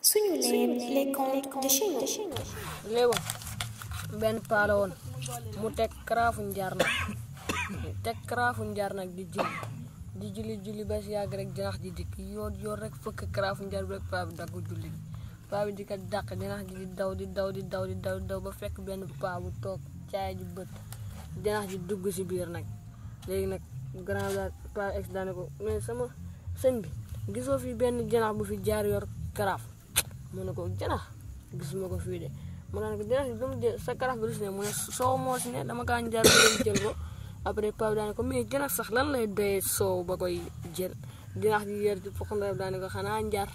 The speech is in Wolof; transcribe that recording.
suñu les contes de chez nous. léegi benn paa la woon mu teg karaafu njaar nag di julli ba si yàgg rek janax ji dikk yoor rek fëkk karaafu njaar bi rek paa bi daggu julli bi paa bi di ko dàq janax ji di daw ba fekk benn paa bu toog caay ji bët janax ji dugg si biir nag léegi nag grand la paa ex daane ko mais sama sëñ bi gisoo fi benn janax bu fi jaar yor karaaf mu ne ko janax gisuma ko fii de mu ne ko janax bi dama jël sa karaaf bi lu si ne mu ne soow moo si ne dama kaa njar bi jël ko après paa bi daane ko mais janax sax lan lay doyee soow ba koy jël janax ji yër ci fokk daane ko xanaa njar